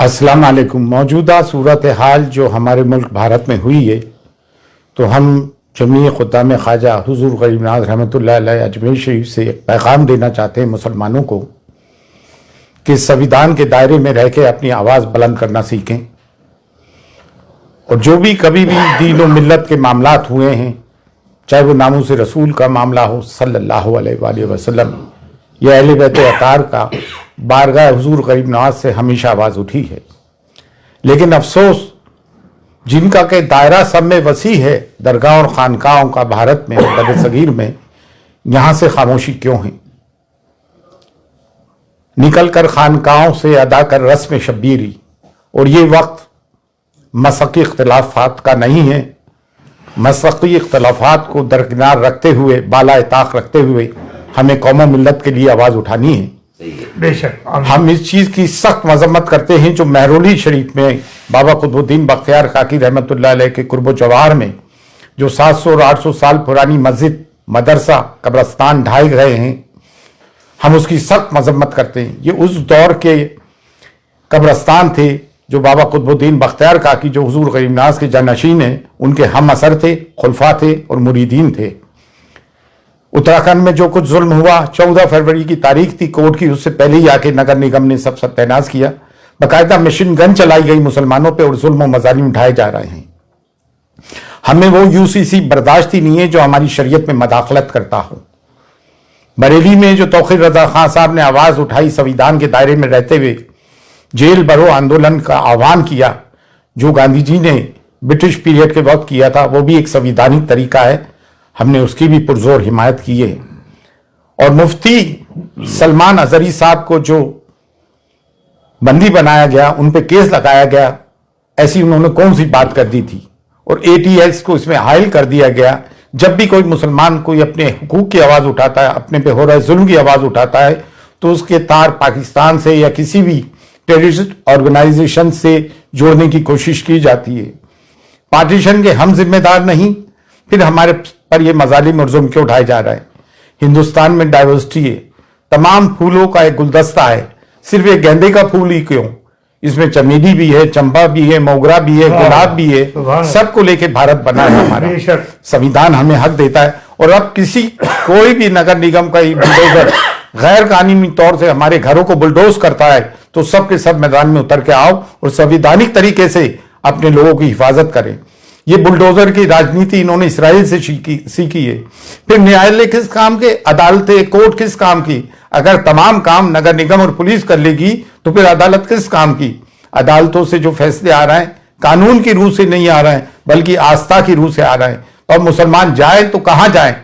अस्सलाम वालेकुम। मौजूदा सूरत हाल जो हमारे मुल्क भारत में हुई है, तो हम जमीय खुद्दाम ख्वाजा हुजूर गरीब नवाज रहमतुल्लाह अलैह अजमेर शरीफ से एक पैगाम देना चाहते हैं मुसलमानों को कि संविधान के दायरे में रह के अपनी आवाज़ बुलंद करना सीखें। और जो भी कभी भी दीन और मिल्लत के मामलात हुए हैं, चाहे वो नामूस रसूल का मामला हो सल्लल्लाहु अलैहि वसल्लम या अहले बैत अतार का, बारगाह हुजूर गरीब नवाज से हमेशा आवाज़ उठी है। लेकिन अफसोस जिनका के दायरा सब में वसी है, दरगाह और खानकाहों का भारत में और बड़े सगीर में, यहाँ से खामोशी क्यों है? निकल कर खानकाहों से अदा कर रस्म शब्बीरी। और ये वक्त मसक़ी इख्तिलाफ़ात का नहीं है। मसक़ी इख्तिलाफ़ात को दरकिनार रखते हुए, बाला ताक़ रखते हुए हमें कौम मिल्लत के लिए आवाज़ उठानी है। बेशक हम इस चीज़ की सख्त मजम्मत करते हैं जो महरौली शरीफ में बाबा कुतुबुद्दीन बख्तियार खाकी रहमतुल्लाह अलैह के कुर्ब जवाहर में जो 700 और 800 साल पुरानी मस्जिद, मदरसा, कब्रस्तान ढाए गए हैं, हम उसकी सख्त मजम्मत करते हैं। ये उस दौर के कब्रस्तान थे जो बाबा कुतुबुद्दीन बख्तियार खाकी जो हुजूर गरीब नवाज के जानशीन हैं, उनके हम असर थे, खुलफा थे और मुरीदीन थे। उत्तराखंड में जो कुछ जुल्म हुआ, 14 फरवरी की तारीख थी कोर्ट की, उससे पहले ही आके नगर निगम ने सब सत्यानाश किया। बाकायदा मशीन गन चलाई गई मुसलमानों पे और जुल्म और मजालिम उठाए जा रहे हैं। हमें वो यूसीसी बर्दाश्त ही नहीं है जो हमारी शरीयत में मदाखलत करता हो। बरेली में जो तौक़ीर रज़ा खान साहब ने आवाज़ उठाई, संविधान के दायरे में रहते हुए जेल भरो आंदोलन का आह्वान किया, जो गांधी जी ने ब्रिटिश पीरियड के वक्त किया था, वो भी एक संविधानिक तरीका है। हमने उसकी भी पुरजोर हिमायत की है। और मुफ्ती सलमान अजहरी साहब को जो बंदी बनाया गया, उन पे केस लगाया गया, ऐसी उन्होंने कौन सी बात कर दी थी? और एटीएस को इसमें हायल कर दिया गया। जब भी कोई मुसलमान कोई अपने हुकूक की आवाज़ उठाता है, अपने पे हो रहे जुल्म की आवाज़ उठाता है, तो उसके तार पाकिस्तान से या किसी भी टेररिस्ट ऑर्गेनाइजेशन से जोड़ने की कोशिश की जाती है। पार्टीशन के हम जिम्मेदार नहीं, फिर हमारे पर ये मजालिम और जुल्म क्यों उठाए जा रहा है? हिंदुस्तान में डाइवर्सिटी है, तमाम फूलों का एक गुलदस्ता है, सिर्फ एक गेंदे का फूल ही क्यों? इसमें चमेली भी है, चंपा भी है, मोगरा भी है, गुलाब भी है, सबको लेके भारत बना है हमारा। संविधान हमें हक देता है। और अब किसी कोई भी नगर निगम का बुलडोजर गैर कानूनी तौर से हमारे घरों को बुलडोज करता है, तो सब के सब मैदान में उतर के आओ और संविधानिक तरीके से अपने लोगों की हिफाजत करें। ये बुलडोजर की राजनीति इन्होंने इसराइल से सीखी है। फिर न्यायालय किस काम के, अदालतें, कोर्ट किस काम की? अगर तमाम काम नगर निगम और पुलिस कर लेगी तो फिर अदालत किस काम की? अदालतों से जो फैसले आ रहे हैं कानून की रूह से नहीं आ रहे हैं, बल्कि आस्था की रूह से आ रहे हैं। तो अब मुसलमान जाए तो कहाँ जाए?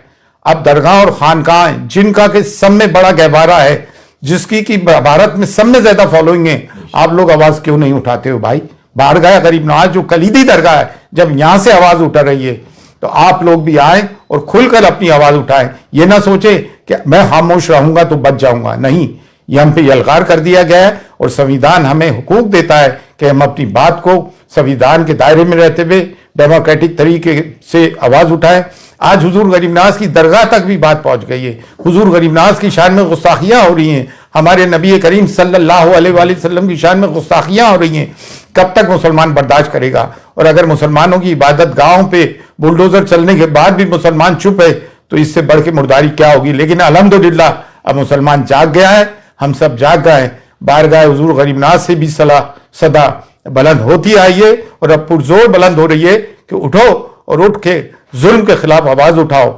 अब दरगाह और खानकाह जिनका के सब में बड़ा गहवारा है, जिसकी की भारत में सब में ज्यादा फॉलोइंग है, आप लोग आवाज क्यों नहीं उठाते हो भाई? बारगाह गरीब नवाज जो कलीदी दरगाह है, जब यहां से आवाज उठ रही है तो आप लोग भी आए और खुलकर अपनी आवाज उठाएं। ये ना सोचे कि मैं खामोश रहूंगा तो बच जाऊंगा, नहीं। ये हम पे यलगार कर दिया गया है और संविधान हमें हुकूक देता है कि हम अपनी बात को संविधान के दायरे में रहते हुए डेमोक्रेटिक तरीके से आवाज उठाएं। आज हुजूर गरीब नवाज की दरगाह तक भी बात पहुंच गई है। हुजूर गरीब नवाज की शान में गुस्ताखियां हो रही हैं, हमारे नबी करीम सल्लल्लाहु अलैहि वसल्लम की शान में गुस्ताखियां हो रही हैं। कब तक मुसलमान बर्दाश्त करेगा? और अगर मुसलमानों की इबादत गाहों पे बुलडोजर चलने के बाद भी मुसलमान चुप है, तो इससे बढ़ के मुर्दारी क्या होगी? लेकिन अल्हम्दुलिल्लाह अब मुसलमान जाग गया है, हम सब जाग गए। बारगाह हुजूर गरीब नवाज से भी सदा बुलंद होती आई है और अब पुरजोर बुलंद हो रही है कि उठो और उठ के जुल्म के खिलाफ आवाज उठाओ।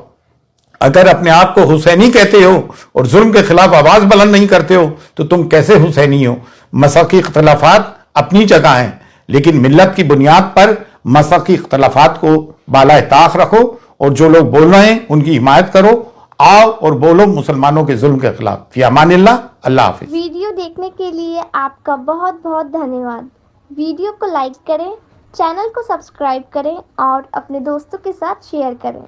अगर अपने आप को हुसैनी कहते हो और जुल्म के खिलाफ आवाज बुलंद नहीं करते हो, तो तुम कैसे हुसैनी हो? मसक़ी इख्तिलाफात अपनी जगह हैं, लेकिन मिल्लत की बुनियाद पर मसक़ी इख्तिलाफात को बाला ताक़ रखो और जो लोग बोल रहे हैं उनकी हिमायत करो। आओ और बोलो मुसलमानों के जुल्म के खिलाफ। फी अमानिल्लाह, अल्लाह हाफिज़। वीडियो देखने के लिए आपका बहुत बहुत धन्यवाद। वीडियो को लाइक करें, चैनल को सब्सक्राइब करें और अपने दोस्तों के साथ शेयर करें।